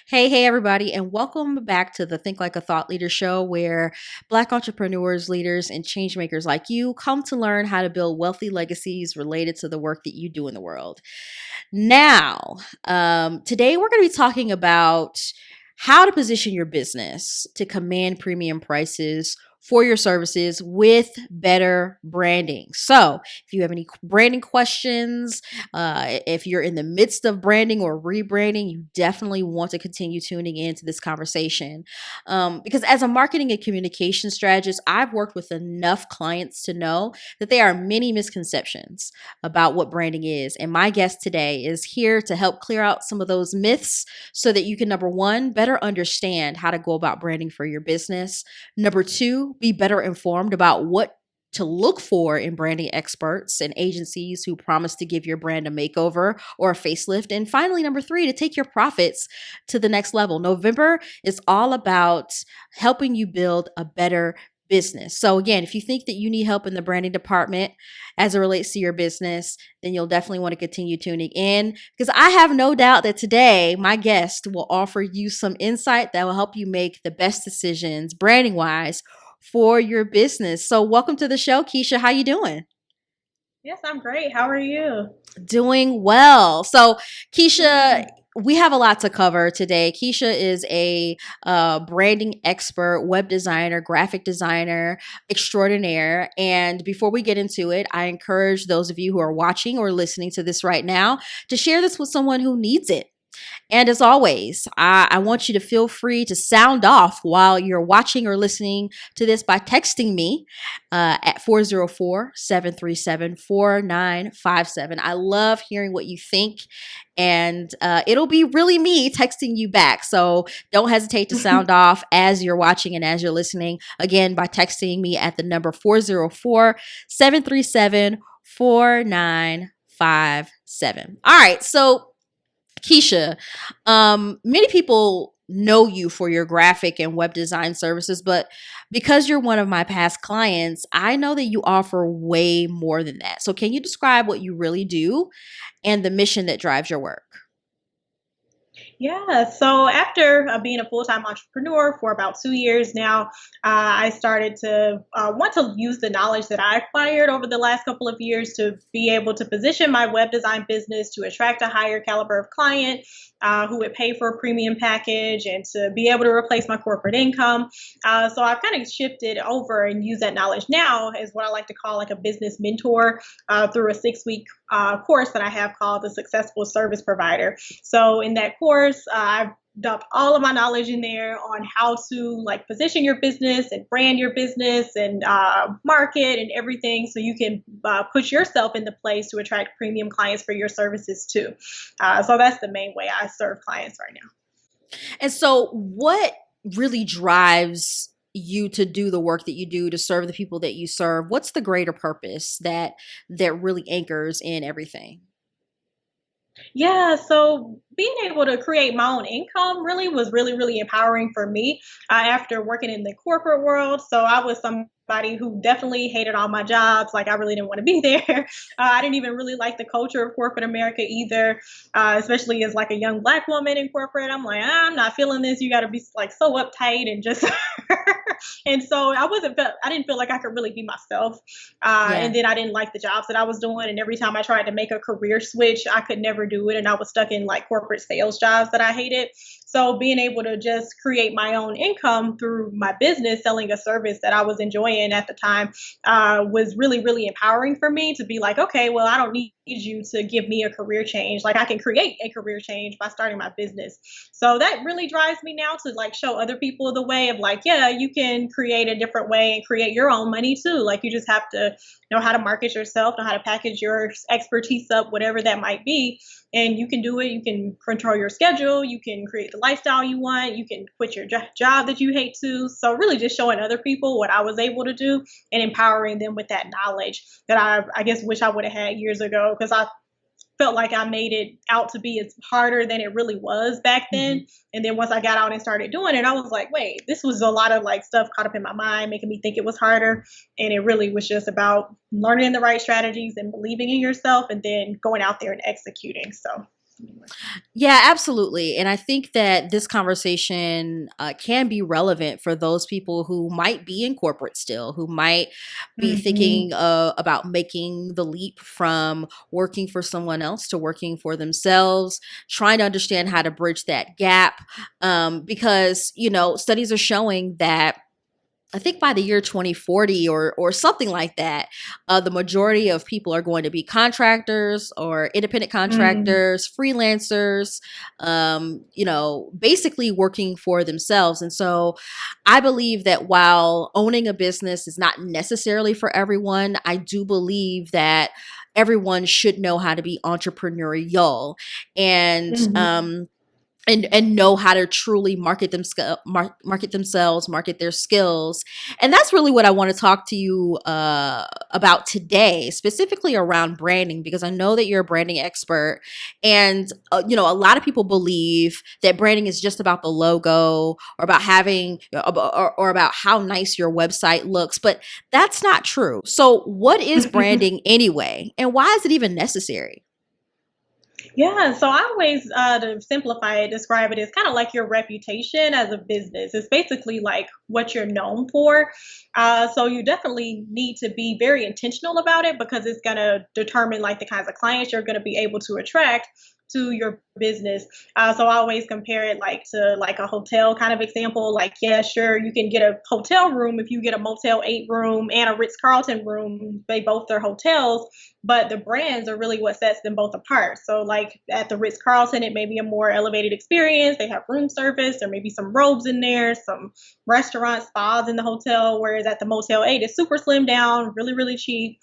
Hey, everybody, and welcome back to the Think Like a Thought Leader show, where Black entrepreneurs, leaders, and changemakers like you come to learn how to build wealthy legacies related to the work that you do in the world. Now, today we're going to be talking about how to position your business to command premium prices for your services with better branding. So, if you have any branding questions, if you're in the midst of branding or rebranding, you definitely want to continue tuning into this conversation. Because as a marketing and communication strategist, I've worked with enough clients to know that there are many misconceptions about what branding is. And my guest today is here to help clear out some of those myths so that you can, number one, better understand how to go about branding for your business. Number two, be better informed about what to look for in branding experts and agencies who promise to give your brand a makeover or a facelift. And finally, number three, to take your profits to the next level. November is all about helping you build a better business. So again, if you think that you need help in the branding department as it relates to your business, then you'll definitely want to continue tuning in, because I have no doubt that today my guest will offer you some insight that will help you make the best decisions branding wise for your business. So welcome to the show, Keshia. How you doing? Yes, I'm great. How are you? Doing well. So Keshia, we have a lot to cover today. Keshia is a branding expert, web designer, graphic designer extraordinaire. And before we get into it, I encourage those of you who are watching or listening to this right now to share this with someone who needs it. And as always, I want you to feel free to sound off while you're watching or listening to this by texting me at 404-737-4957. I love hearing what you think, and it'll be really me texting you back. So don't hesitate to sound off as you're watching and as you're listening. Again, by texting me at the number 404-737-4957. All right, so Keshia, many people know you for your graphic and web design services, but because you're one of my past clients, I know that you offer way more than that. So, can you describe what you really do and the mission that drives your work? Yeah, so after being a full-time entrepreneur for about 2 years now, I started to want to use the knowledge that I acquired over the last couple of years to be able to position my web design business to attract a higher caliber of client who would pay for a premium package and to be able to replace my corporate income. So I've kind of shifted over and use that knowledge now as what I like to call like a business mentor through a 6-week course that I have called the Successful Service Provider. So in that course, I've dumped all of my knowledge in there on how to like position your business and brand your business and market and everything, so you can put yourself in the place to attract premium clients for your services too. So that's the main way I serve clients right now. And so, what really drives you to do the work that you do to serve the people that you serve? What's the greater purpose that really anchors in everything? Yeah, so being able to create my own income really was really empowering for me after working in the corporate world. So I was somebody who definitely hated all my jobs. Like I really didn't want to be there. I didn't even really like the culture of corporate America either, especially as like a young Black woman in corporate. I'm like, I'm not feeling this. You got to be like so uptight and just. And so I didn't feel like I could really be myself. Yeah. And then I didn't like the jobs that I was doing. And every time I tried to make a career switch, I could never do it. And I was stuck in like corporate sales jobs that I hated. So being able to just create my own income through my business, selling a service that I was enjoying at the time, was really empowering for me to be like, okay, well, I don't need you to give me a career change. Like I can create a career change by starting my business. So that really drives me now to like show other people the way of like, yeah, you can create a different way and create your own money too. Like you just have to know how to market yourself, know how to package your expertise up, whatever that might be, and you can do it. You can control your schedule. You can create the lifestyle you want. You can quit your job that you hate to. So really just showing other people what I was able to do and empowering them with that knowledge that I guess wish I would have had years ago, because I felt like I made it out to be as harder than it really was back Mhm. then. And then once I got out and started doing it, I was like, wait, this was a lot of like stuff caught up in my mind, making me think it was harder. And it really was just about learning the right strategies and believing in yourself and then going out there and executing. So anyway. Yeah, absolutely. And I think that this conversation can be relevant for those people who might be in corporate still, who might be Mm-hmm. thinking about making the leap from working for someone else to working for themselves, trying to understand how to bridge that gap. Because, studies are showing that I think by the year 2040 or something like that, the majority of people are going to be contractors or independent Mm-hmm. contractors, freelancers, basically working for themselves. And so I believe that while owning a business is not necessarily for everyone, I do believe that everyone should know how to be entrepreneurial and Mm-hmm. and know how to truly market themselves, market their skills. And that's really what I want to talk to you about today, specifically around branding, because I know that you're a branding expert. And a lot of people believe that branding is just about the logo or about having or about how nice your website looks, but that's not true. So what is branding anyway, and why is it even necessary? Yeah, so I always, to simplify it, describe it as kind of like your reputation as a business. It's basically like what you're known for. So you definitely need to be very intentional about it, because it's going to determine like the kinds of clients you're going to be able to attract to your business. So I always compare it like to like a hotel kind of example. Like, yeah, sure, you can get a hotel room if you get a Motel 8 room and a Ritz Carlton room. They both are hotels, but the brands are really what sets them both apart. So, like at the Ritz Carlton, it may be a more elevated experience. They have room service, there may be some robes in there, some restaurant spas in the hotel. Whereas at the Motel 8, it's super slim down, really, really cheap,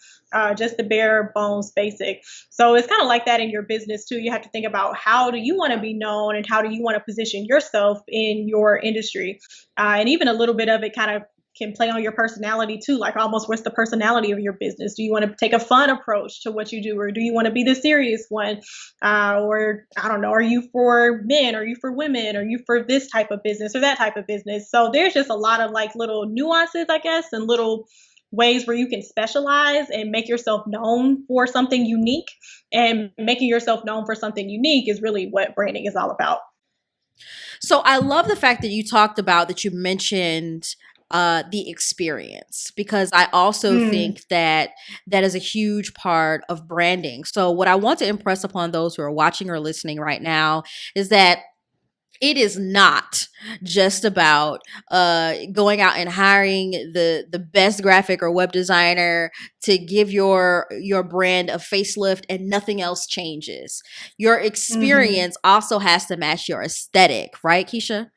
just the bare bones basic. So, it's kind of like that in your business too. You have to think about how do you want to be known and how do you want to position yourself in your industry. And even a little bit of it kind of can play on your personality too. Like, almost what's the personality of your business? Do you want to take a fun approach to what you do, or do you want to be the serious one? Or I don't know, are you for men? Are you for women? Are you for this type of business or that type of business? So there's just a lot of like little nuances, I guess, and little ways where you can specialize and make yourself known for something unique. And making yourself known for something unique is really what branding is all about. So I love the fact that you mentioned the experience, because I also Mm, think that that is a huge part of branding. So what I want to impress upon those who are watching or listening right now is that it is not just about going out and hiring the best graphic or web designer to give your brand a facelift and nothing else changes. Your mhm. experience also has to match your aesthetic, right, Keisha?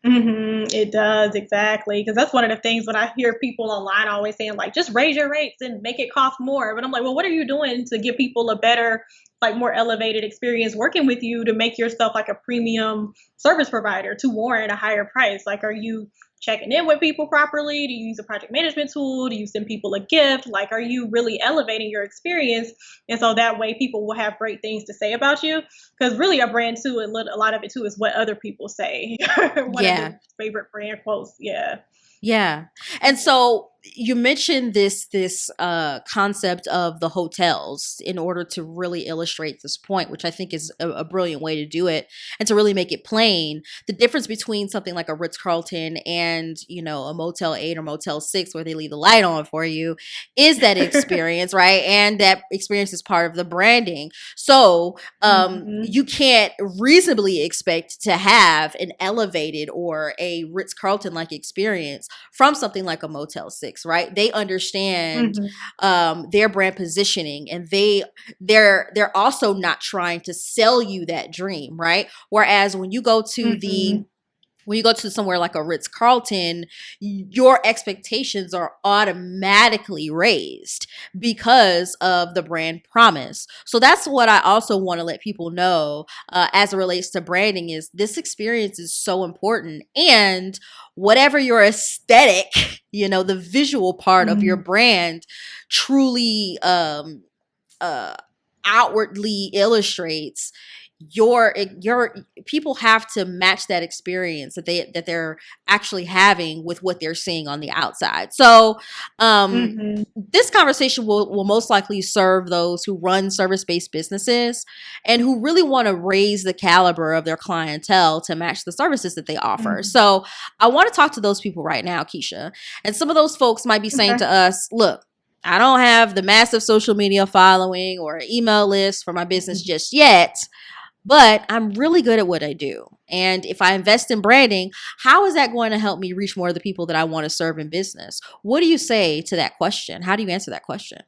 It does, exactly. Because that's one of the things when I hear people online always saying, like, just raise your rates and make it cost more. But I'm like, well, what are you doing to give people a better, like, more elevated experience working with you to make yourself like a premium service provider to warrant a higher price? Like, are you checking in with people properly? Do you use a project management tool? Do you send people a gift? Like, are you really elevating your experience? And so that way people will have great things to say about you, because really a brand too, a lot of it too is what other people say. One of Yeah. the favorite brand quotes. Yeah. Yeah. And so you mentioned this concept of the hotels in order to really illustrate this point, which I think is a brilliant way to do it and to really make it plain. The difference between something like a Ritz Carlton and, a Motel 8 or Motel 6 where they leave the light on for you is that experience, right? And that experience is part of the branding. So Hmm. you can't reasonably expect to have an elevated or a Ritz Carlton like experience from something like a Motel 6, right? They understand Hmm. their brand positioning, and they're also not trying to sell you that dream, right? Whereas when you go to Hmm. when you go to somewhere like a Ritz-Carlton, your expectations are automatically raised because of the brand promise. So that's what I also want to let people know as it relates to branding is this experience is so important. And whatever your aesthetic, the visual part of your Mm-hmm. brand truly uh, outwardly illustrates your people have to match that experience that they're actually having with what they're seeing on the outside. So Mm-hmm. this conversation will most likely serve those who run service-based businesses and who really want to raise the caliber of their clientele to match the services that they offer. Mm-hmm. So I want to talk to those people right now, Keshia. And some of those folks might be saying Okay. to us, look, I don't have the massive social media following or email list for my business just yet, but I'm really good at what I do. And if I invest in branding, how is that going to help me reach more of the people that I want to serve in business? What do you say to that question? How do you answer that question?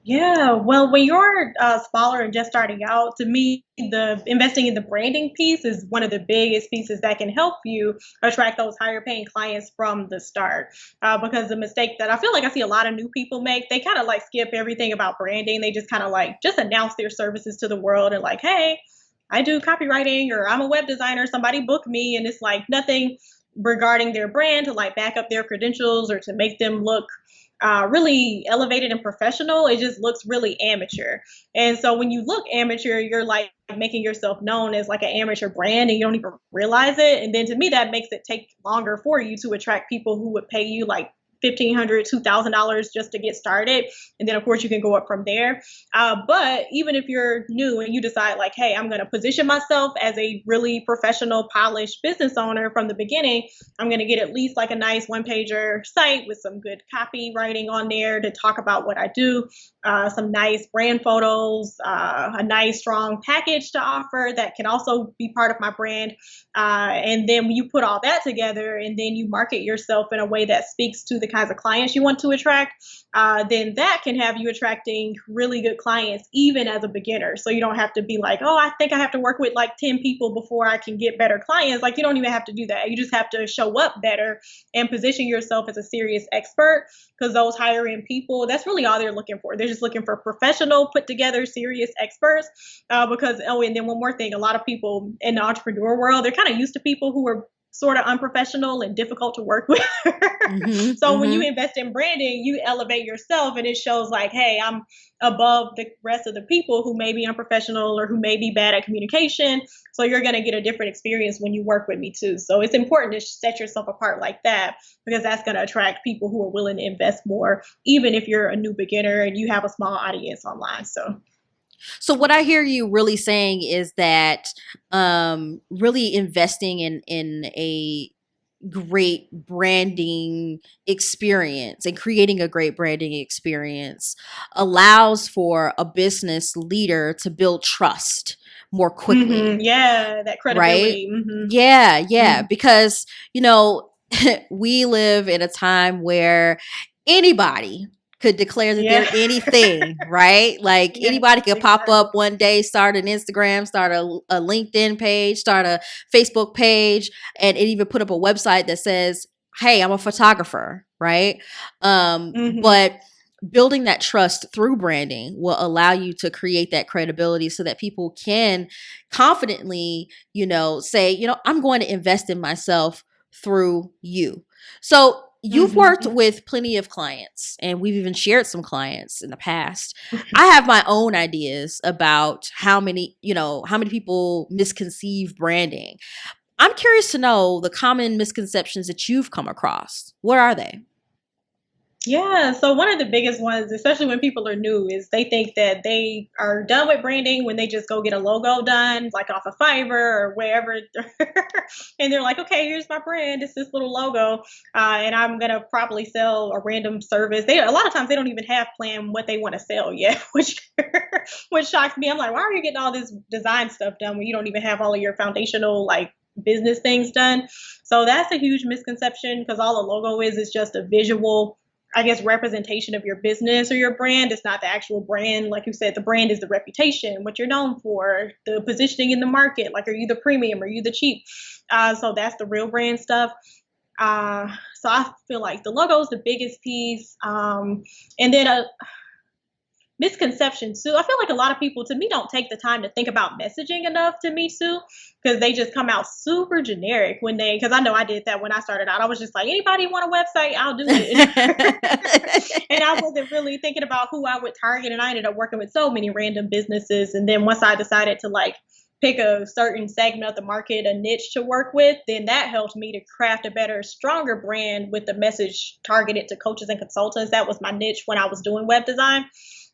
Yeah, well, when you're smaller and just starting out, to me, the investing in the branding piece is one of the biggest pieces that can help you attract those higher paying clients from the start. Because the mistake that I feel like I see a lot of new people make, they kind of like skip everything about branding. They just kind of like just announce their services to the world and like, hey, I do copywriting or I'm a web designer, somebody book me. And it's like nothing regarding their brand to like back up their credentials or to make them look really elevated and professional. It just looks really amateur. And so when you look amateur, you're like making yourself known as like an amateur brand and you don't even realize it. And then to me, that makes it take longer for you to attract people who would pay you like $1,500, $2,000 just to get started. And then, of course, you can go up from there. But even if you're new and you decide, like, hey, I'm going to position myself as a really professional, polished business owner from the beginning, I'm going to get at least like a nice one pager site with some good copywriting on there to talk about what I do, some nice brand photos, a nice, strong package to offer that can also be part of my brand. And then when you put all that together and then you market yourself in a way that speaks to the kinds of clients you want to attract, then that can have you attracting really good clients even as a beginner. So you don't have to be like, oh, I think I have to work with like 10 people before I can get better clients. Like you don't even have to do that. You just have to show up better and position yourself as a serious expert, because those higher end people, that's really all they're looking for. They're just looking for professional, put together, serious experts. And then one more thing, a lot of people in the entrepreneur world, they're kind of used to people who are sort of unprofessional and difficult to work with. Mm-hmm, So when you mm-hmm. invest in branding, you elevate yourself and it shows like, hey, I'm above the rest of the people who may be unprofessional or who may be bad at communication. So you're going to get a different experience when you work with me too. So it's important to set yourself apart like that, because that's going to attract people who are willing to invest more, even if you're a new beginner and you have a small audience online. So what I hear you really saying is that really investing in a great branding experience and creating a great branding experience allows for a business leader to build trust more quickly, Yeah, that right? credibility. Yeah, yeah, Hmm. because we live in a time where anybody could declare that Yeah. they're anything, right? Like Yes, anybody could pop exactly. up one day, start an Instagram, start a LinkedIn page, start a Facebook page, and even put up a website that says, "Hey, I'm a photographer," right? Hmm. But building that trust through branding will allow you to create that credibility so that people can confidently, say, I'm going to invest in myself through you. So you've worked Hmm. with plenty of clients and we've even shared some clients in the past. I have my own ideas about how many people misconceive branding. I'm curious to know the common misconceptions that you've come across. What are they? Yeah, so one of the biggest ones, especially when people are new, is they think that they are done with branding when they just go get a logo done, like off of Fiverr or wherever. And they're like, okay, here's my brand. It's this little logo. And I'm going to probably sell a random service. A lot of times they don't even have planned what they want to sell yet, which shocks me. I'm like, why are you getting all this design stuff done when you don't even have all of your foundational, like, business things done? So that's a huge misconception, because all a logo is just a visual I guess, representation of your business or your brand. It's not the actual brand. Like you said, the brand is the reputation, what you're known for, the positioning in the market. Like, are you the premium? Are you the cheap? So that's the real brand stuff. So I feel like the logo is the biggest piece. And then misconception too. I feel like a lot of people, to me, don't take the time to think about messaging enough, to me too, because they just come out super generic when they, because I know I did that when I started out. I was just like, anybody want a website, I'll do it. And I wasn't really thinking about who I would target, and I ended up working with so many random businesses. And then once I decided to like pick a certain segment of the market, a niche to work with, then that helped me to craft a better, stronger brand with the message targeted to coaches and consultants. That was my niche when I was doing web design.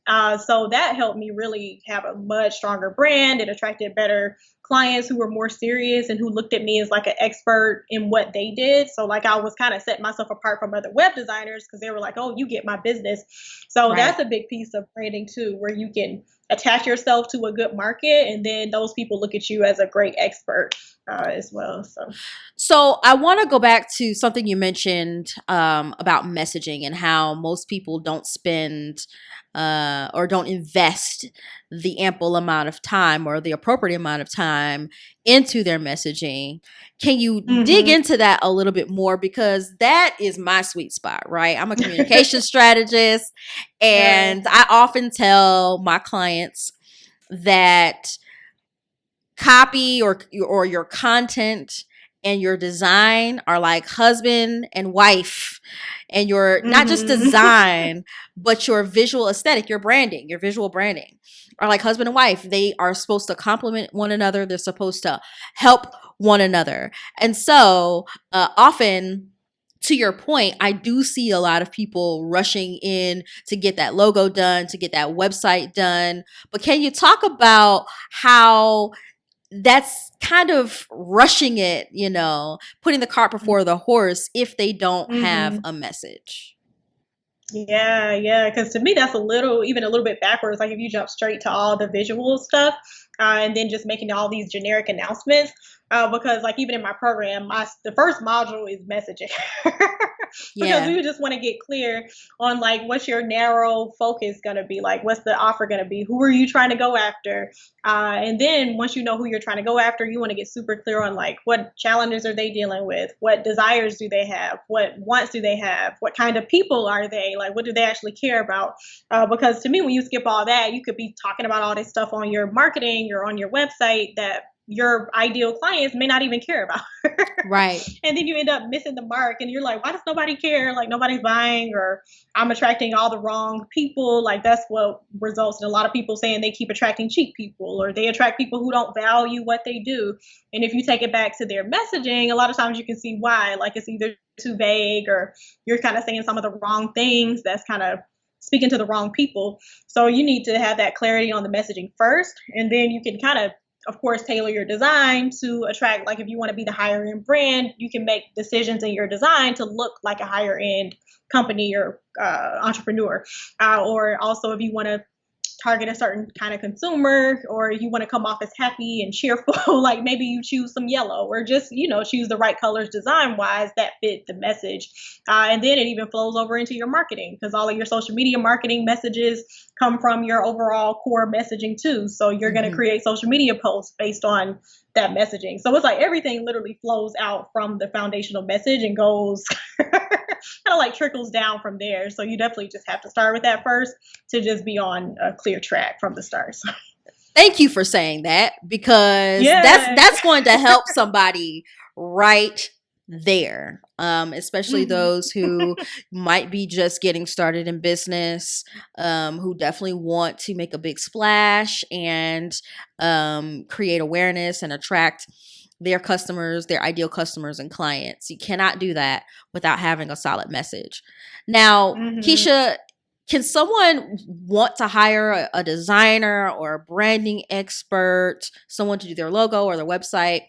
So that helped me really have a much stronger brand. It attracted better clients who were more serious and who looked at me as like an expert in what they did. So like I was kind of setting myself apart from other web designers because they were like, oh, you get my business. So Right. that's a big piece of branding too, where you can attach yourself to a good market and then those people look at you as a great expert as well. So I want to go back to something you mentioned about messaging and how most people don't spend or don't invest the ample amount of time or the appropriate amount of time into their messaging. Can you dig Hmm. into that a little bit more? Because that is my sweet spot, right? I'm a communication strategist, Right. and I often tell my clients that copy or your content and your design are like husband and wife, and your not just Hmm. design but your visual aesthetic, your branding, your visual branding are like husband and wife. They are supposed to complement one another. They're supposed to help one another. And so often, to your point, I do see a lot of people rushing in to get that logo done, to get that website done. But can you talk about how that's kind of rushing it, putting the cart before the horse if they don't have Hmm. a message? Yeah, yeah. Because to me, that's even a little bit backwards. Like if you jump straight to all the visual stuff, and then just making all these generic announcements. Because like even in my program, the first module is messaging, because Yeah. we just want to get clear on like what's your narrow focus gonna be, like what's the offer gonna be, who are you trying to go after, and then once you know who you're trying to go after, you want to get super clear on like what challenges are they dealing with, what desires do they have, what wants do they have, what kind of people are they, like what do they actually care about. Because to me, when you skip all that, you could be talking about all this stuff on your marketing or on your website that your ideal clients may not even care about. Right. And then you end up missing the mark and you're like, why does nobody care? Like nobody's buying, or I'm attracting all the wrong people. Like that's what results in a lot of people saying they keep attracting cheap people, or they attract people who don't value what they do. And if you take it back to their messaging, a lot of times you can see why. Like it's either too vague, or you're kind of saying some of the wrong things that's kind of speaking to the wrong people. So you need to have that clarity on the messaging first, and then you can kind of course, tailor your design to attract. Like if you want to be the higher end brand, you can make decisions in your design to look like a higher end company or entrepreneur. Or also, if you want to target a certain kind of consumer, or you want to come off as happy and cheerful, like maybe you choose some yellow, or just choose the right colors design wise that fit the message. And then it even flows over into your marketing, because all of your social media marketing messages come from your overall core messaging too. So you're going to Hmm. create social media posts based on that messaging. So it's like everything literally flows out from the foundational message and goes kind of like trickles down from there. So you definitely just have to start with that first to just be on a clear track from the start. So, Thank you for saying that, because that's yeah. that's going to help somebody right there. Especially Hmm. those who might be just getting started in business, who definitely want to make a big splash and create awareness and attract their customers, their ideal customers and clients. You cannot do that without having a solid message. Now, Hmm. Keshia, can someone want to hire a designer or a branding expert, someone to do their logo or their website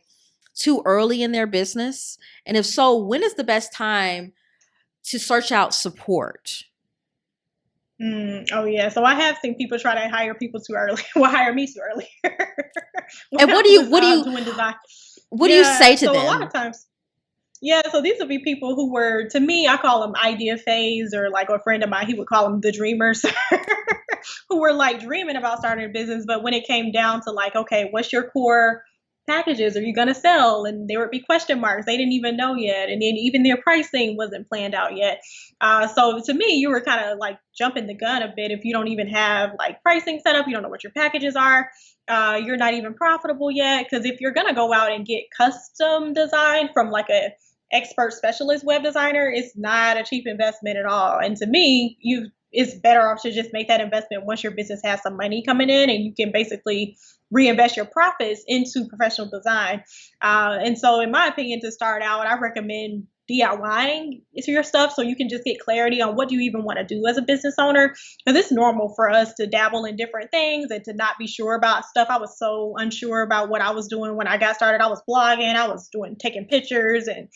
too early in their business? And if so, when is the best time to search out support? Oh yeah. So I have seen people try to hire people too early. Well, hire me too early when And I what do you was what do you doing design. what do you Yeah. say to So a lot of them? times. Yeah, so these would be people who were, to me, I call them idea phase, or like a friend of mine, he would call them the dreamers, who were like dreaming about starting a business. But when it came down to like, okay, what's your core packages are you going to sell? And there would be question marks. They didn't even know yet. And then even their pricing wasn't planned out yet. So to me, you were kind of like jumping the gun a bit if you don't even have like pricing set up, you don't know what your packages are. You're not even profitable yet. Because if you're going to go out and get custom design from like a expert specialist web designer, it's not a cheap investment at all. And to me, you it's better off to just make that investment once your business has some money coming in and you can basically reinvest your profits into professional design. And so, in my opinion, to start out, I recommend DIYing to your stuff so you can just get clarity on what do you even want to do as a business owner. Because it's normal for us to dabble in different things and to not be sure about stuff. I was so unsure about what I was doing when I got started. I was blogging, I was doing taking pictures and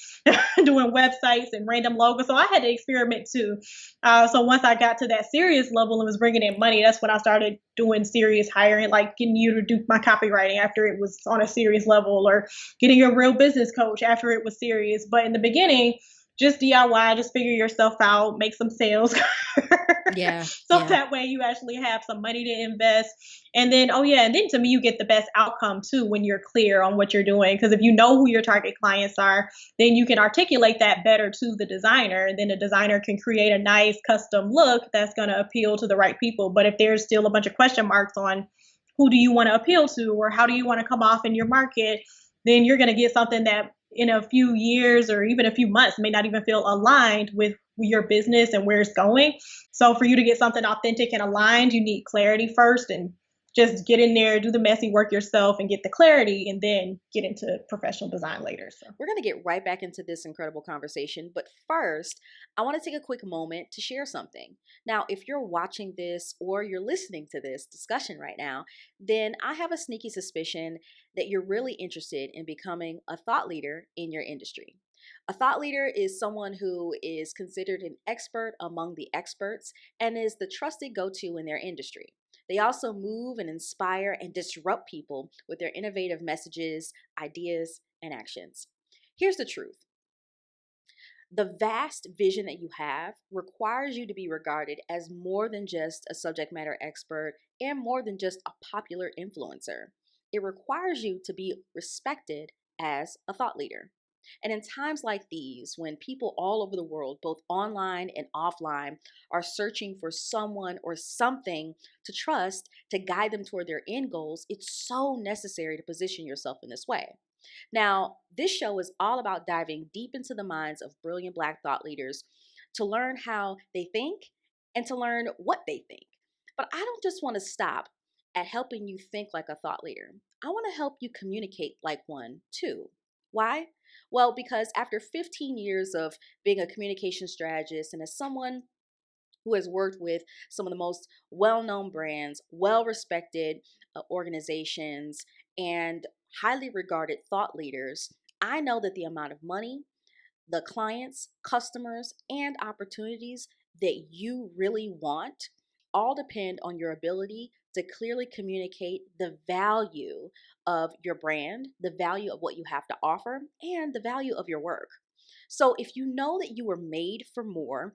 doing websites and random logos. So I had to experiment too. So once I got to that serious level and was bringing in money, that's when I started doing serious hiring, like getting you to do my copywriting after it was on a serious level, or getting a real business coach after it was serious. But in the beginning, just DIY, just figure yourself out, make some sales. Yeah, So yeah. that way you actually have some money to invest. And then, oh yeah, and then to me, you get the best outcome too when you're clear on what you're doing. Because if you know who your target clients are, then you can articulate that better to the designer. And then the designer can create a nice custom look that's going to appeal to the right people. But if there's still a bunch of question marks on who do you want to appeal to or how do you want to come off in your market, then you're going to get something that in a few years or even a few months may not even feel aligned with your business and where it's going. So for you to get something authentic and aligned, you need clarity first, and just get in there, do the messy work yourself and get the clarity, and then get into professional design later. So We're going to get right back into this incredible conversation. But first, I want to take a quick moment to share something. Now, if you're watching this or you're listening to this discussion right now, then I have a sneaky suspicion that you're really interested in becoming a thought leader in your industry. A thought leader is someone who is considered an expert among the experts and is the trusted go to in their industry. They also move and inspire and disrupt people with their innovative messages, ideas, and actions. Here's the truth: the vast vision that you have requires you to be regarded as more than just a subject matter expert and more than just a popular influencer. It requires you to be respected as a thought leader. And in times like these, when people all over the world, both online and offline, are searching for someone or something to trust to guide them toward their end goals, it's so necessary to position yourself in this way. Now, this show is all about diving deep into the minds of brilliant Black thought leaders to learn how they think and to learn what they think. But I don't just want to stop at helping you think like a thought leader. I want to help you communicate like one too. Why? Well, because after 15 years of being a communication strategist and as someone who has worked with some of the most well known brands, well respected organizations, and highly regarded thought leaders, I know that the amount of money, the clients, customers, and opportunities that you really want all depend on your ability to clearly communicate the value of your brand, the value of what you have to offer, and the value of your work. So, if you know that you were made for more,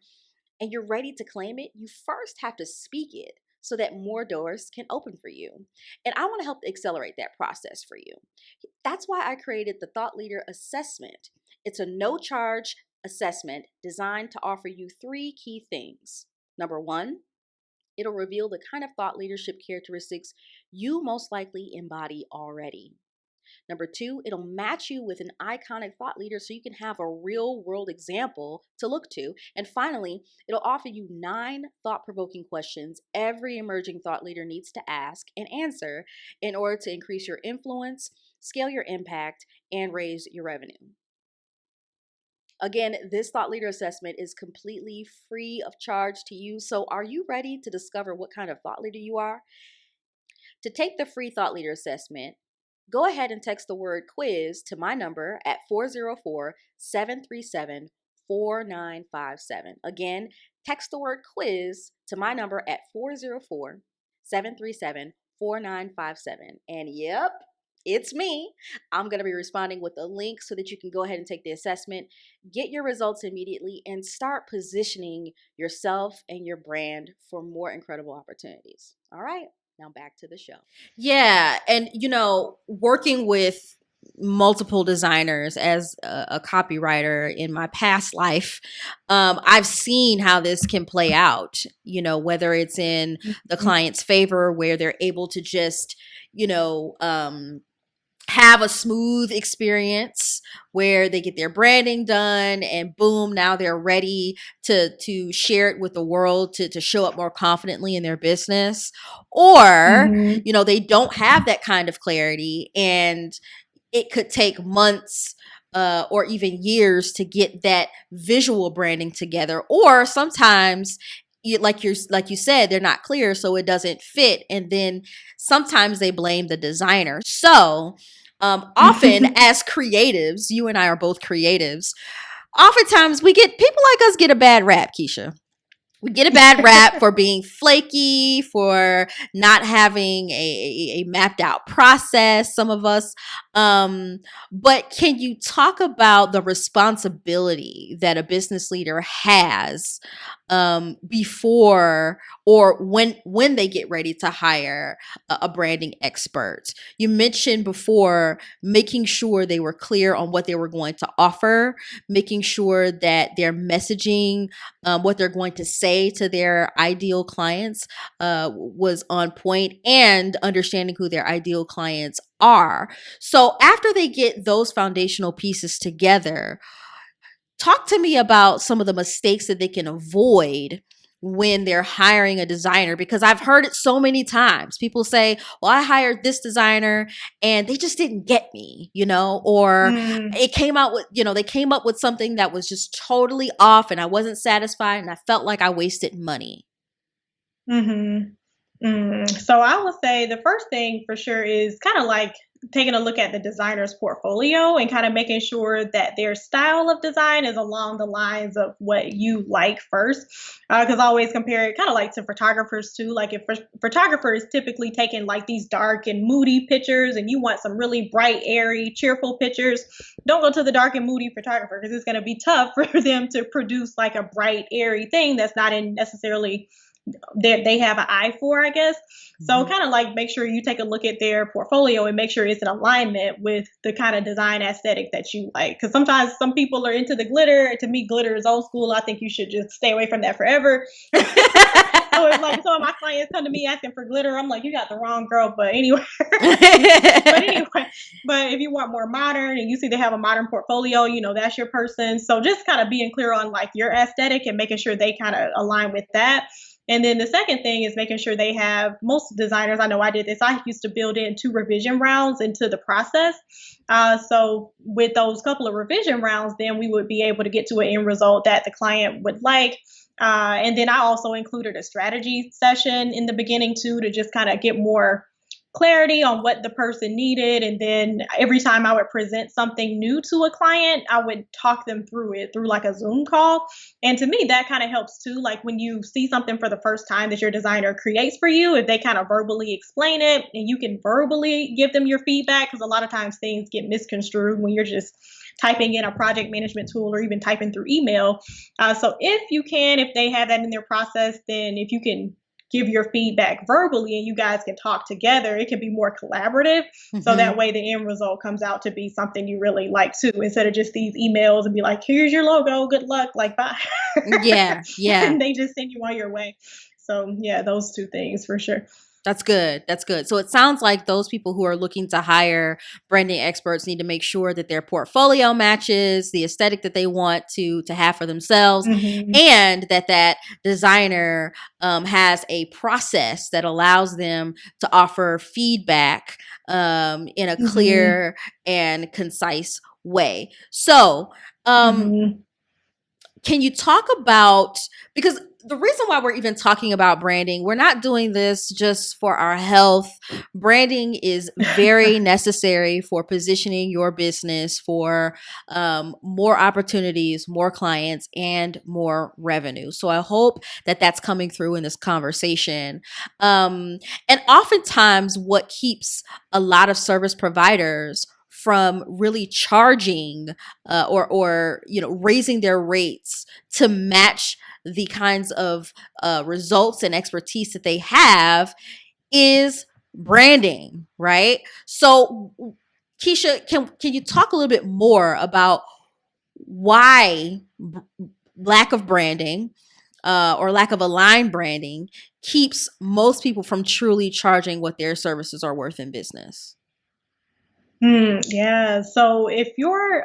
and you're ready to claim it, you first have to speak it so that more doors can open for you. And I want to help accelerate that process for you. That's why I created the Thought Leader Assessment. It's a no charge assessment designed to offer you three key things. Number one, it'll reveal the kind of thought leadership characteristics you most likely embody already. Number two, it'll match you with an iconic thought leader so you can have a real world example to look to. And finally, it'll offer you 9 thought provoking questions every emerging thought leader needs to ask and answer in order to increase your influence, scale your impact, and raise your revenue. Again, this thought leader assessment is completely free of charge to you. So, are you ready to discover what kind of thought leader you are? To take the free thought leader assessment, go ahead and text the word quiz to my number at 404 737 4957. Again, text the word quiz to my number at 404 737 4957. And yep, it's me. I'm going to be responding with a link so that you can go ahead and take the assessment, get your results immediately, and start positioning yourself and your brand for more incredible opportunities. All right, now back to the show. Yeah. And, working with multiple designers as a copywriter in my past life, I've seen how this can play out, whether it's in the client's favor where they're able to just, you know, um, have a smooth experience where they get their branding done and boom, now they're ready to share it with the world, to show up more confidently in their business. Or Mm-hmm. they don't have that kind of clarity, and it could take months or even years to get that visual branding together. Or sometimes, like you said, they're not clear, so it doesn't fit, and then sometimes they blame the designer. So often as creatives, you and I are both creatives. Oftentimes we get people like us get a bad rap, Keshia. We get a bad rap for being flaky, for not having a mapped out process, some of us. But can you talk about the responsibility that a business leader has before or when they get ready to hire a branding expert? You mentioned before making sure they were clear on what they were going to offer, making sure that their messaging, what they're going to say to their ideal clients, was on point, and understanding who their ideal clients are. So after they get those foundational pieces together, talk to me about some of the mistakes that they can avoid when they're hiring a designer, because I've heard it so many times. People say, well, I hired this designer and they just didn't get me, or Mm. it came out with, they came up with something that was just totally off and I wasn't satisfied and I felt like I wasted money. Mm-hmm. So I would say the first thing for sure is kind of like taking a look at the designer's portfolio and kind of making sure that their style of design is along the lines of what you like first. Because I always compare it kind of like to photographers too. Like if photographers typically taking like these dark and moody pictures and you want some really bright, airy, cheerful pictures, don't go to the dark and moody photographer because it's going to be tough for them to produce like a bright, airy thing that's not in necessarily they have an eye for, I guess. So Mm-hmm. kind of like make sure you take a look at their portfolio and make sure it's in alignment with the kind of design aesthetic that you like. Because sometimes some people are into the glitter. To me, glitter is old school. I think you should just stay away from that forever. So it's like some of my clients come to me asking for glitter. I'm like, you got the wrong girl. But anyway, but if you want more modern and you see they have a modern portfolio, that's your person. So just kind of being clear on like your aesthetic and making sure they kind of align with that. And then the second thing is making sure they have, most designers, I know I did this, I used to build in 2 revision rounds into the process. So with those couple of revision rounds, then we would be able to get to an end result that the client would like. And then I also included a strategy session in the beginning too, to just kind of get more clarity on what the person needed. And then every time I would present something new to a client, I would talk them through it through like a Zoom call. And to me, that kind of helps too. Like when you see something for the first time that your designer creates for you, if they kind of verbally explain it and you can verbally give them your feedback, because a lot of times things get misconstrued when you're just typing in a project management tool or even typing through email. So if they have that in their process, then if you can give your feedback verbally and you guys can talk together, it can be more collaborative. So Mm-hmm. that way the end result comes out to be something you really like too, instead of just these emails and be like, here's your logo, good luck, like bye. Yeah, yeah. And they just send you on your way. So yeah, those two things for sure. That's good. That's good. So it sounds like those people who are looking to hire branding experts need to make sure that their portfolio matches the aesthetic that they want to have for themselves, Mm-hmm. and that designer has a process that allows them to offer feedback in a Mm-hmm. clear and concise way. So, Mm-hmm. can you talk about, because the reason why we're even talking about branding, we're not doing this just for our health. Branding is very necessary for positioning your business for more opportunities, more clients, and more revenue. So I hope that that's coming through in this conversation. And oftentimes, what keeps a lot of service providers from really charging or raising their rates to match the kinds of results and expertise that they have is branding, right? So, Keshia, can you talk a little bit more about why lack of branding or lack of aligned branding keeps most people from truly charging what their services are worth in business? Yeah. So if you're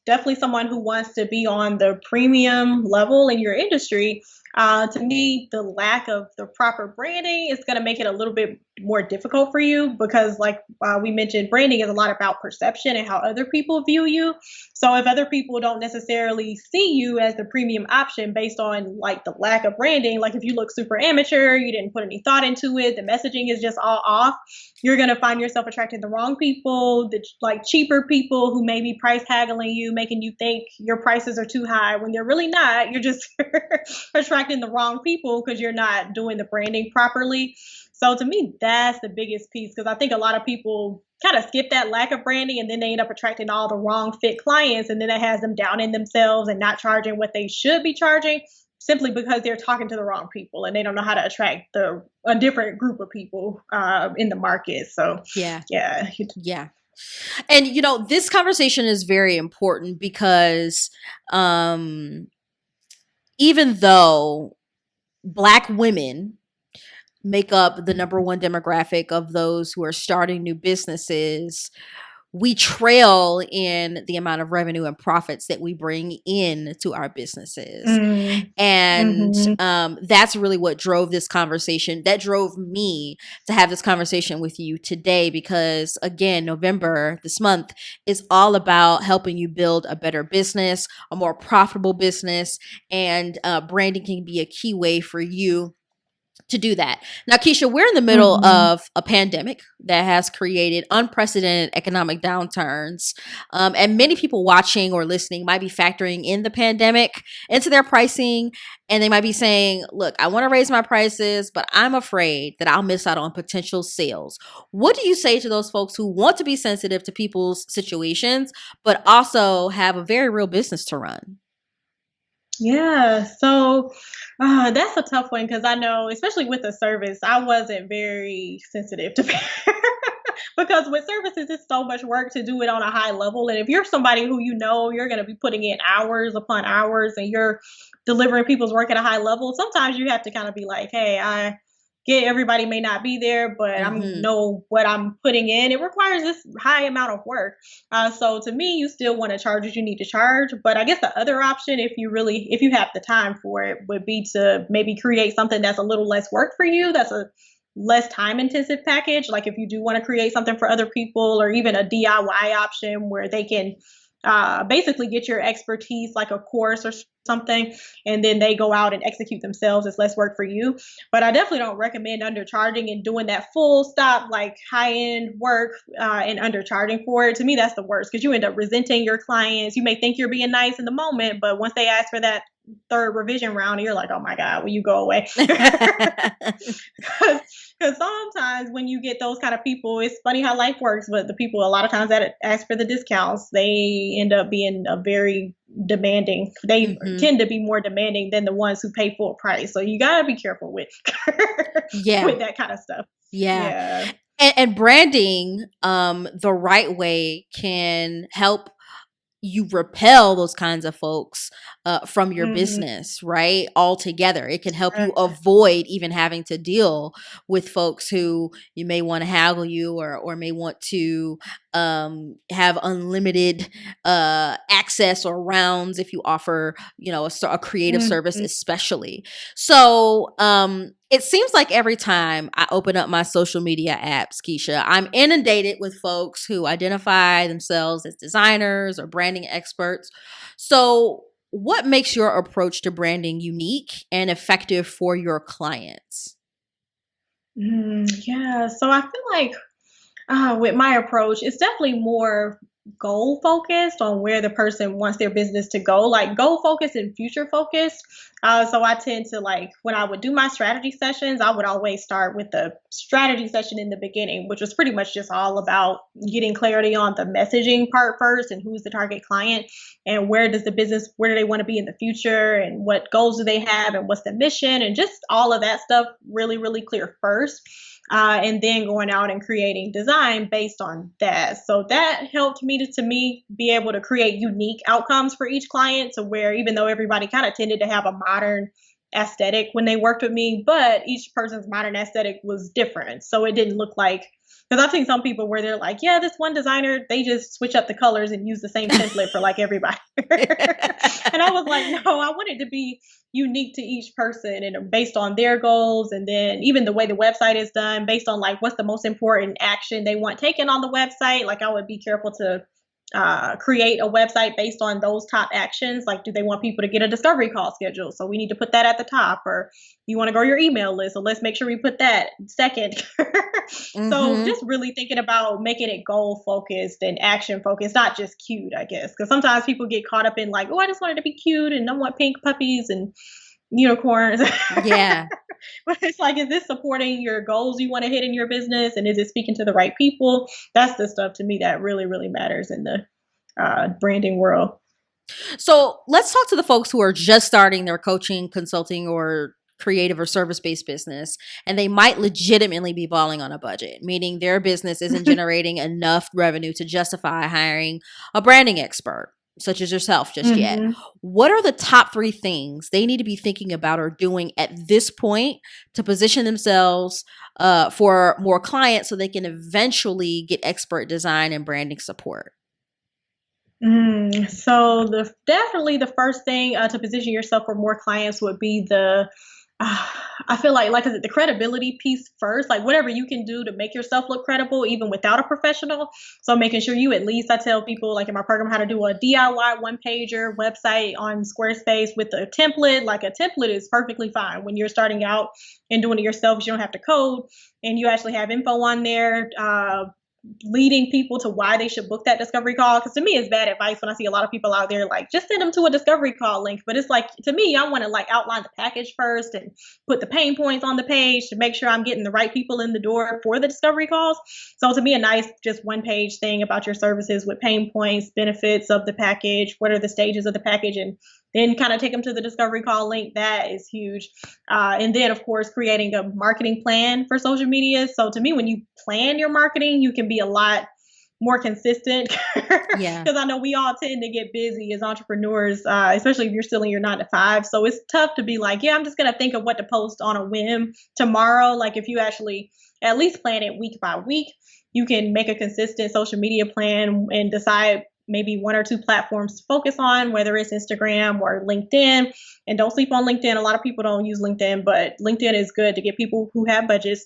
definitely someone who wants to be on the premium level in your industry, to me, the lack of the proper branding is going to make it a little bit more difficult for you because, like we mentioned, branding is a lot about perception and how other people view you. So if other people don't necessarily see you as the premium option based on like the lack of branding, like if you look super amateur, you didn't put any thought into it, the messaging is just all off, you're going to find yourself attracting the wrong people, the like cheaper people who may be price haggling you, making you think your prices are too high when they're really not. You're just attracting the wrong people because you're not doing the branding properly. So to me, that's the biggest piece because I think a lot of people kind of skip that lack of branding and then they end up attracting all the wrong fit clients and then that has them down in themselves and not charging what they should be charging simply because they're talking to the wrong people and they don't know how to attract a different group of people in the market. So Yeah. yeah. Yeah. And this conversation is very important because even though Black women make up the number one demographic of those who are starting new businesses, we trail in the amount of revenue and profits that we bring in to our businesses. Mm, And mm-hmm. that's really what drove this conversation. That drove me to have this conversation with you today because, again, November, this month, is all about helping you build a better business, a more profitable business, and branding can be a key way for you to do that. Now, Keshia, we're in the middle Mm-hmm. of a pandemic that has created unprecedented economic downturns. And many people watching or listening might be factoring in the pandemic into their pricing. And they might be saying, look, I want to raise my prices, but I'm afraid that I'll miss out on potential sales. What do you say to those folks who want to be sensitive to people's situations, but also have a very real business to run? Yeah, so that's a tough one because I know, especially with the service, I wasn't very sensitive to because with services, it's so much work to do it on a high level. And if you're somebody who you know you're going to be putting in hours upon hours and you're delivering people's work at a high level, sometimes you have to kind of be like, hey, I get everybody may not be there, but I'm Mm-hmm. know what I'm putting in. It requires this high amount of work. So to me, you still want to charge what you need to charge. But I guess the other option, if you have the time for it, would be to maybe create something that's a little less work for you. That's a less time intensive package. Like if you do want to create something for other people, or even a DIY option where they can basically get your expertise, like a course or something, and then they go out and execute themselves. It's less work for you. But I definitely don't recommend undercharging and doing that full stop, like high end work and undercharging for it. To me, that's the worst because you end up resenting your clients. You may think you're being nice in the moment, but once they ask for that third revision round, you're like, oh my God, will you go away? Because sometimes when you get those kind of people, it's funny how life works. But the people, a lot of times that ask for the discounts, they end up being a very demanding. They Mm-hmm. tend to be more demanding than the ones who pay full price. So you gotta be careful with Yeah. with that kind of stuff. Yeah. Yeah. And branding the right way can help you repel those kinds of folks from your Hmm. business, right? Altogether. It can help you avoid even having to deal with folks who you may want to haggle you or may want to have unlimited access or rounds if you offer, a creative service, Hmm. especially. So, it seems like every time I open up my social media apps, Keshia, I'm inundated with folks who identify themselves as designers or branding experts. So, what makes your approach to branding unique and effective for your clients? Yeah, so I feel like with my approach, it's definitely more goal focused on where the person wants their business to go, like goal focused and future focused. So I tend to like when I would do my strategy sessions, I would always start with the strategy session in the beginning, which was pretty much just all about getting clarity on the messaging part first and who's the target client and where do they want to be in the future and what goals do they have and what's the mission and just all of that stuff really, really clear first and then going out and creating design based on that. So that helped me be able to create unique outcomes for each client to where even though everybody kind of tended to have a modern aesthetic when they worked with me, but each person's modern aesthetic was different. So it didn't look like because I've seen some people where they're like, yeah, this one designer, they just switch up the colors and use the same template for like everybody. And I was like, no, I want it to be unique to each person and based on their goals. And then even the way the website is done, based on like what's the most important action they want taken on the website. Like I would be careful to create a website based on those top actions. Like, do they want people to get a discovery call scheduled? So we need to put that at the top. Or you want to grow your email list. So let's make sure we put that second. So Mm-hmm. just really thinking about making it goal focused and action focused, not just cute, I guess. Because sometimes people get caught up in like, oh, I just wanted to be cute and I want pink puppies and unicorns. Yeah. But it's like, is this supporting your goals you want to hit in your business? And is it speaking to the right people? That's the stuff to me that really, really matters in the branding world. So let's talk to the folks who are just starting their coaching, consulting, or creative or service based business, and they might legitimately be balling on a budget, meaning their business isn't generating enough revenue to justify hiring a branding expert, such as yourself, just yet. Hmm. What are the top three things they need to be thinking about or doing at this point to position themselves for more clients so they can eventually get expert design and branding support? So definitely the first thing to position yourself for more clients would be the uh, I feel like I said, the credibility piece first, like whatever you can do to make yourself look credible even without a professional. So making sure you at least I tell people like in my program how to do a DIY one pager website on Squarespace with a template. Like a template is perfectly fine when you're starting out and doing it yourself. You don't have to code and you actually have info on there. Leading people to why they should book that discovery call. Because to me, it's bad advice when I see a lot of people out there like just send them to a discovery call link. But it's like to me, I want to like outline the package first and put the pain points on the page to make sure I'm getting the right people in the door for the discovery calls. So to me, a nice just one page thing about your services with pain points, benefits of the package, what are the stages of the package, and then kind of take them to the discovery call link. That is huge. And then, of course, creating a marketing plan for social media. So to me, when you plan your marketing, you can be a lot more consistent Yeah. because I know we all tend to get busy as entrepreneurs, especially if you're still in your 9 to 5. So it's tough to be like, yeah, I'm just going to think of what to post on a whim tomorrow. Like if you actually at least plan it week by week, you can make a consistent social media plan and decide maybe one or two platforms to focus on, whether it's Instagram or LinkedIn. And don't sleep on LinkedIn. A lot of people don't use LinkedIn, but LinkedIn is good to get people who have budgets,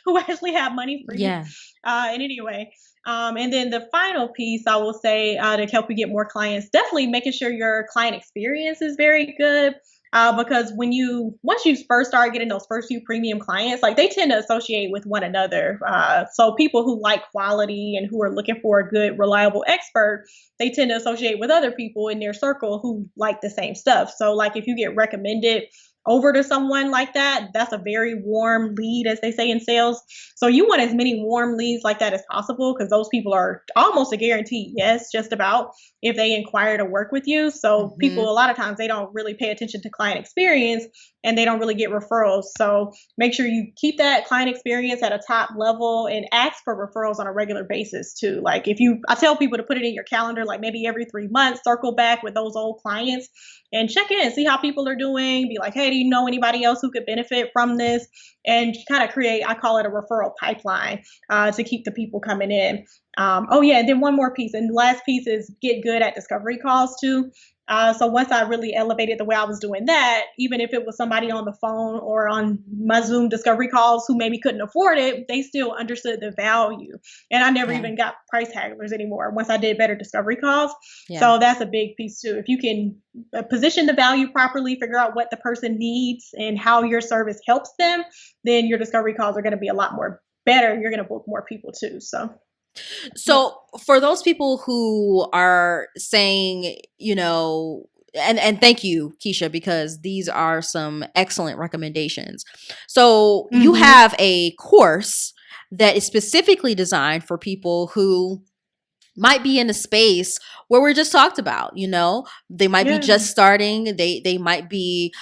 who actually have money for you. Yeah. And anyway, and then the final piece I will say to help you get more clients, definitely making sure your client experience is very good. Because once you first start getting those first few premium clients, like they tend to associate with one another. So people who like quality and who are looking for a good, reliable expert, they tend to associate with other people in their circle who like the same stuff. So like if you get recommended over to someone like that, that's a very warm lead, as they say in sales. So you want as many warm leads like that as possible because those people are almost a guaranteed yes, just about if they inquire to work with you. So people, Hmm. a lot of times, they don't really pay attention to client experience and they don't really get referrals. So make sure you keep that client experience at a top level and ask for referrals on a regular basis too. Like I tell people to put it in your calendar, like maybe every 3 months, circle back with those old clients and check in, see how people are doing. Be like, hey, do you know anybody else who could benefit from this? And kind of create, I call it a referral pipeline to keep the people coming in. Oh yeah, and then one more piece, and the last piece is get good at discovery calls too. So once I really elevated the way I was doing that, even if it was somebody on the phone or on my Zoom discovery calls who maybe couldn't afford it, they still understood the value. And I never Yeah. even got price hagglers anymore once I did better discovery calls. Yeah. So that's a big piece too. If you can position the value properly, figure out what the person needs and how your service helps them, then your discovery calls are going to be a lot more better. You're going to book more people too. So, yep. So for those people who are saying, and thank you, Keshia, because these are some excellent recommendations. So you Mm-hmm. have a course that is specifically designed for people who might be in a space where we're just talked about, they might be Yeah. just starting, they might be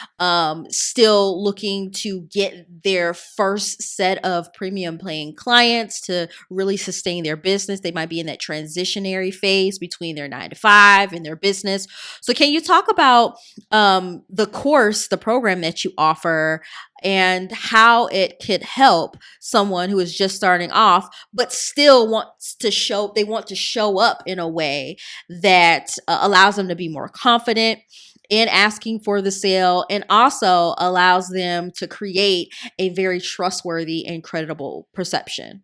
still looking to get their first set of premium paying clients to really sustain their business. They might be in that transitionary phase between their 9 to 5 and their business. So can you talk about the program that you offer, and how it could help someone who is just starting off but still want to show up in a way that allows them to be more confident in asking for the sale, and also allows them to create a very trustworthy and credible perception?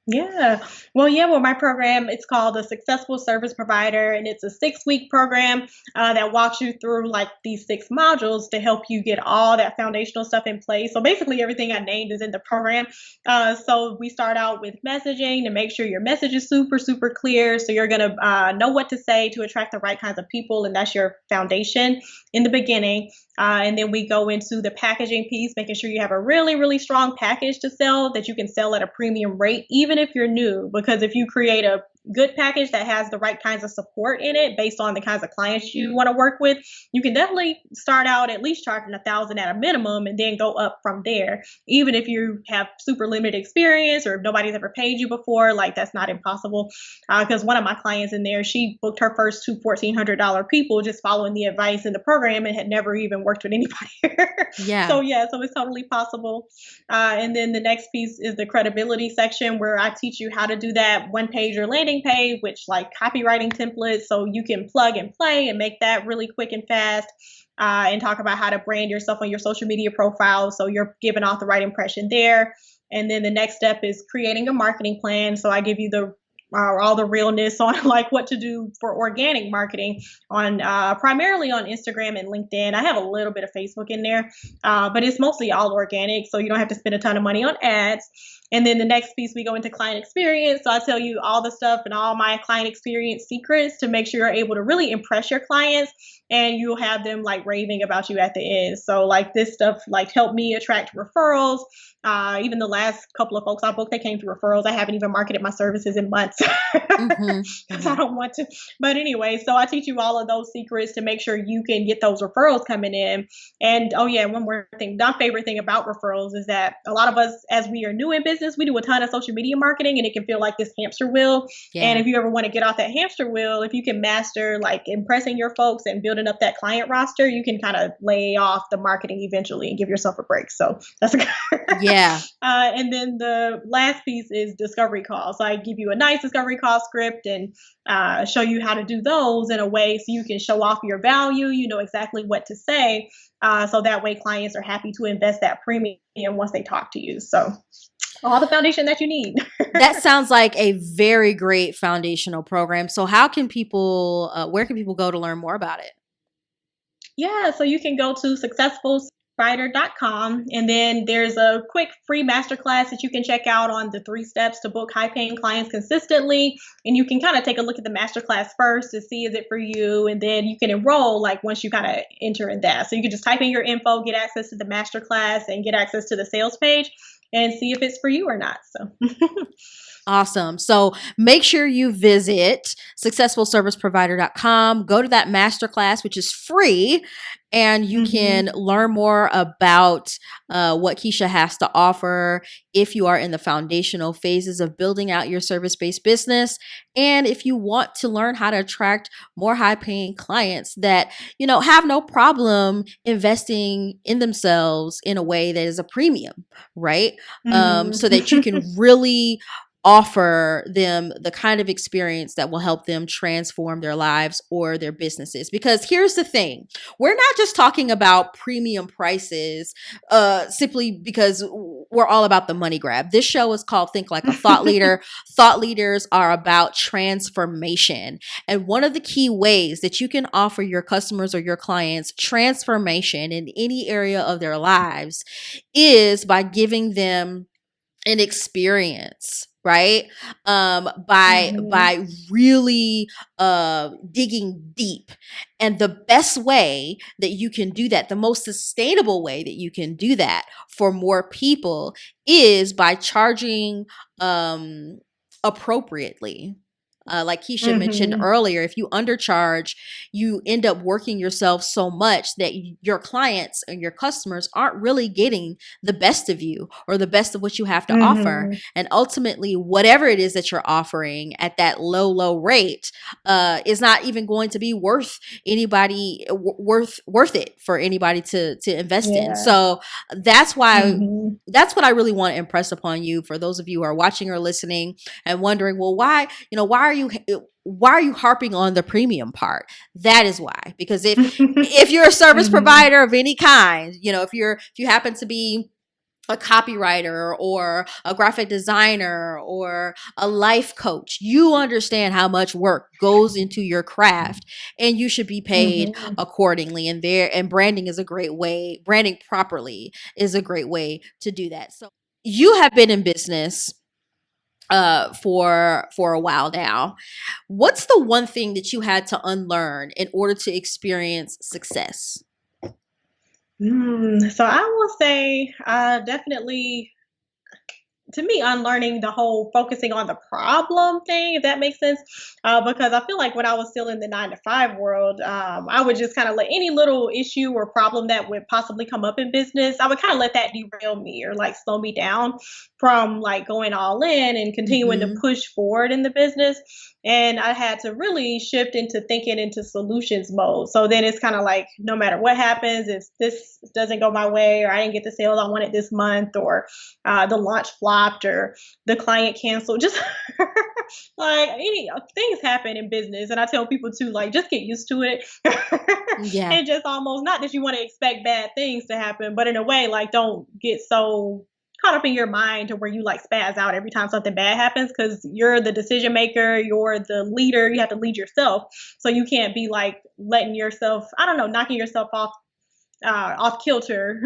Yeah. Well, my program, it's called a Successful Service Provider, and it's a 6-week program that walks you through like these 6 modules to help you get all that foundational stuff in place. So basically, everything I named is in the program. So we start out with messaging to make sure your message is super, super clear. So you're going to know what to say to attract the right kinds of people, and that's your foundation in the beginning. And then we go into the packaging piece, making sure you have a really, really strong package to sell that you can sell at a premium rate, even if you're new. Because if you create a good package that has the right kinds of support in it based on the kinds of clients you want to work with, you can definitely start out at least charging 1,000 at a minimum and then go up from there. Even if you have super limited experience or if nobody's ever paid you before, like that's not impossible. Because one of my clients in there, she booked her first two $1,400 people just following the advice in the program and had never even worked with anybody. Yeah. So yeah, so it's totally possible. And then the next piece is the credibility section where I teach you how to do that one page or landing page, which like copywriting templates, so you can plug and play and make that really quick and fast. And talk about how to brand yourself on your social media profile so you're giving off the right impression there. And then the next step is creating a marketing plan. So I give you the all the realness on like what to do for organic marketing on primarily on Instagram and LinkedIn. I have a little bit of Facebook in there, but it's mostly all organic, so you don't have to spend a ton of money on ads. And then the next piece, we go into client experience. So I tell you all the stuff and all my client experience secrets to make sure you're able to really impress your clients, and you'll have them like raving about you at the end. So like this stuff like helped me attract referrals. Even the last couple of folks I booked, they came through referrals. I haven't even marketed my services in months Mm-hmm. because I don't want to. But anyway, so I teach you all of those secrets to make sure you can get those referrals coming in. And oh yeah, one more thing. My favorite thing about referrals is that a lot of us, as we are new in business, we do a ton of social media marketing, and it can feel like this hamster wheel. And Yeah. if you ever want to get off that hamster wheel, if you can master like impressing your folks and building up that client roster, you can kind of lay off the marketing eventually and give yourself a break. So that's a Yeah. and then the last piece is discovery calls. So I give you a nice discovery call script and show you how to do those in a way so you can show off your value. You know exactly what to say. So that way clients are happy to invest that premium once they talk to you. So all the foundation that you need. That sounds like a very great foundational program. So how can people where can people go to learn more about it? Yeah, so you can go to successfulwriter.com, and then there's a quick free masterclass that you can check out on the 3 steps to book high paying clients consistently. And you can kind of take a look at the masterclass first to see is it for you, and then you can enroll like once you kind of enter in that. So you can just type in your info, get access to the masterclass, and get access to the sales page and see if it's for you or not. So Awesome. So make sure you visit successfulserviceprovider.com, go to that masterclass, which is free, and you can mhm. learn more about what Keshia has to offer if you are in the foundational phases of building out your service-based business. And if you want to learn how to attract more high-paying clients that, have no problem investing in themselves in a way that is a premium, right? Mhm. So that you can really offer them the kind of experience that will help them transform their lives or their businesses. Because here's the thing, we're not just talking about premium prices simply because we're all about the money grab. This show is called Think Like a Thought Leader. Thought leaders are about transformation. And one of the key ways that you can offer your customers or your clients transformation in any area of their lives is by giving them an experience, right? Mhm. By really digging deep. And the best way that you can do that, the most sustainable way that you can do that for more people, is by charging um appropriately. Like Keisha mentioned Mhm. earlier, if you undercharge, you end up working yourself so much that your clients and your customers aren't really getting the best of you or the best of what you have to offer. Mhm. And ultimately, whatever it is that you're offering at that low rate is not even going to be worth worth it for anybody to invest in. Yeah. So that's why. Mhm. That's what I really want to impress upon you, for those of you who are watching or listening and wondering, well, why are you harping on the premium part? That is why. Because if you're a service Mhm. provider of any kind, if you happen to be a copywriter or a graphic designer or a life coach, you understand how much work goes into your craft, and you should be paid Mhm. accordingly. And branding is a great way, branding properly is a great way to do that. So you have been in business for a while now. What's the one thing that you had to unlearn in order to experience success? So I will say, definitely, to me, unlearning the whole focusing on the problem thing, if that makes sense. Because I feel like when I was still in the 9 to 5 world, I would just kind of let any little issue or problem that would possibly come up in business, I would kind of let that derail me or like slow me down from like going all in and continuing to Mm-hmm. push forward in the business. And I had to really shift into thinking into solutions mode. So then it's kind of like no matter what happens, if this doesn't go my way, or I didn't get the sales I wanted this month, or the launch flopped, or the client canceled, just like any things happen in business. And I tell people to like just get used to it. Yeah. And just almost, not that you want to expect bad things to happen, but in a way, like don't get so caught up in your mind to where you like spaz out every time something bad happens, because you're the decision maker, you're the leader, you have to lead yourself. So you can't be like letting yourself, I don't know, knocking yourself off kilter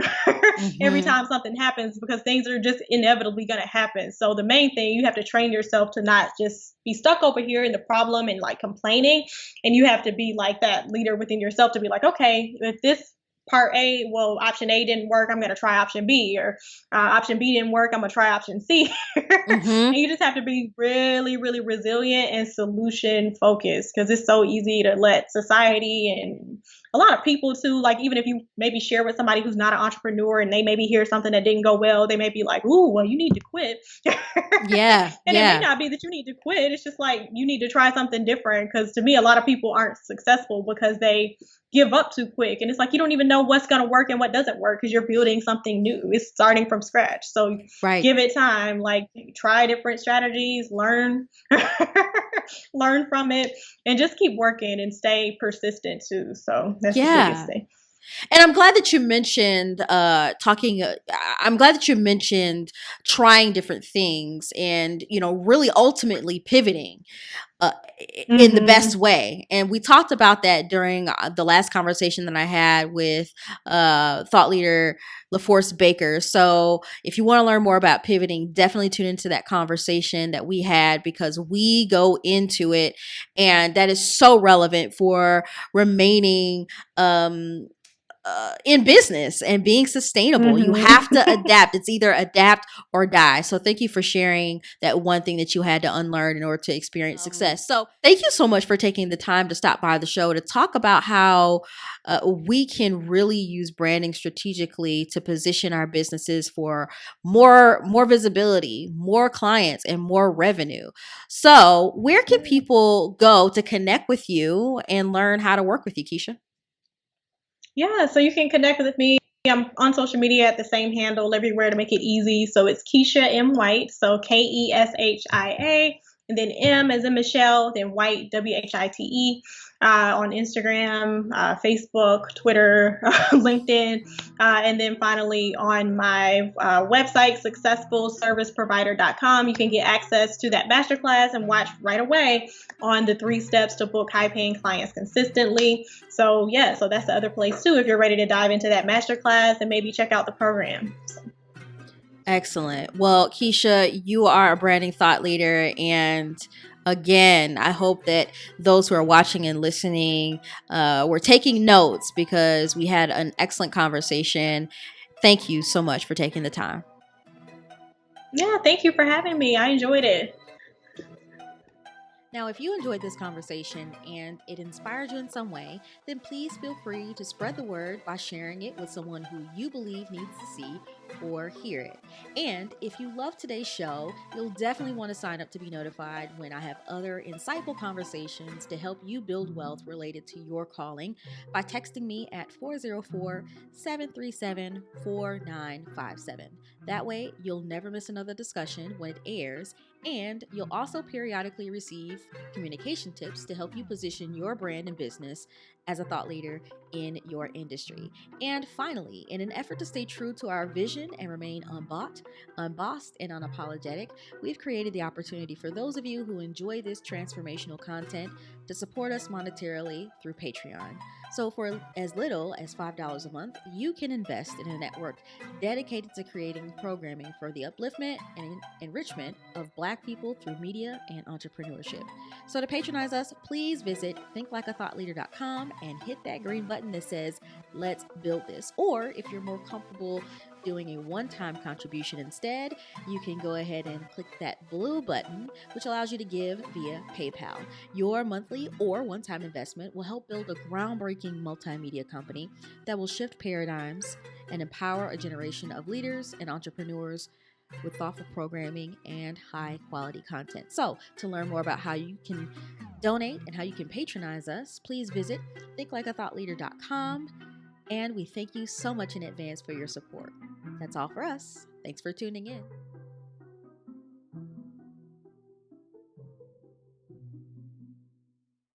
every Mm-hmm. time something happens, because things are just inevitably going to happen. So the main thing, you have to train yourself to not just be stuck over here in the problem and like complaining, and you have to be like that leader within yourself to be like, okay, if this part A, well, option A didn't work, I'm going to try option B, or option B didn't work, I'm going to try option C. And Mm-hmm. you just have to be really, really resilient and solution focused, because it's so easy to let society and a lot of people too, like even if you maybe share with somebody who's not an entrepreneur and they maybe hear something that didn't go well, they may be like, ooh, well, you need to quit. Yeah. And it may Yeah. not be that you need to quit, it's just like you need to try something different. Because to me, a lot of people aren't successful because they give up too quick, and it's like you don't even know what's going to work and what doesn't work, because you're building something new, it's starting from scratch. So Right. give it time, like try different strategies, learn learn from it, and just keep working and stay persistent too. So that's the biggest Yeah. thing. And I'm glad that you mentioned I'm glad that you mentioned trying different things and, really ultimately pivoting uh, in the best Mhm. way. And we talked about that during the last conversation that I had with thought leader LaForce Baker. So if you want to learn more about pivoting, definitely tune into that conversation that we had, because we go into it, and that is so relevant for remaining in business and being sustainable. You Mhm. have to adapt. It's either adapt or die. So thank you for sharing that one thing that you had to unlearn in order to experience success. So thank you so much for taking the time to stop by the show to talk about how we can really use branding strategically to position our businesses for more visibility, more clients, and more revenue. So where can Yeah. people go to connect with you and learn how to work with you, Keisha? Yeah, so you can connect with me I'm on social media at the same handle everywhere to make it easy. So it's Keshia M. White. So Keshia, and then M as in Michelle, then White, White, on Instagram, Facebook, Twitter, LinkedIn, and then finally on my website, successfulserviceprovider.com. You can get access to that masterclass and watch right away on the 3 steps to book high paying clients consistently. So yeah, so that's the other place too if you're ready to dive into that masterclass and maybe check out the program. So. Excellent. Well, Keshia, you are a branding thought leader. And again, I hope that those who are watching and listening were taking notes because we had an excellent conversation. Thank you so much for taking the time. Yeah, thank you for having me. I enjoyed it. Now, if you enjoyed this conversation and it inspired you in some way, then please feel free to spread the word by sharing it with someone who you believe needs to see or hear it. And if you love today's show, you'll definitely want to sign up to be notified when I have other insightful conversations to help you build wealth related to your calling by texting me at 404-737-4957. That way, you'll never miss another discussion when it airs, and you'll also periodically receive communication tips to help you position your brand and business as a thought leader in your industry. And finally, in an effort to stay true to our vision and remain unbossed, and unapologetic, we've created the opportunity for those of you who enjoy this transformational content to support us monetarily through Patreon. So for as little as $5 a month, you can invest in a network dedicated to creating programming for the upliftment and enrichment of Black people through media and entrepreneurship. So to patronize us, please visit thinklikeathoughtleader.com and hit that green button that says, "Let's build this." Or if you're more comfortable doing a one-time contribution instead, you can go ahead and click that blue button, which allows you to give via PayPal. Your monthly or one-time investment will help build a groundbreaking multimedia company that will shift paradigms and empower a generation of leaders and entrepreneurs with thoughtful programming and high quality content. So, to learn more about how you can donate and how you can patronize us, please visit thinklikeathoughtleader.com. And we thank you so much in advance for your support. That's all for us. Thanks for tuning in.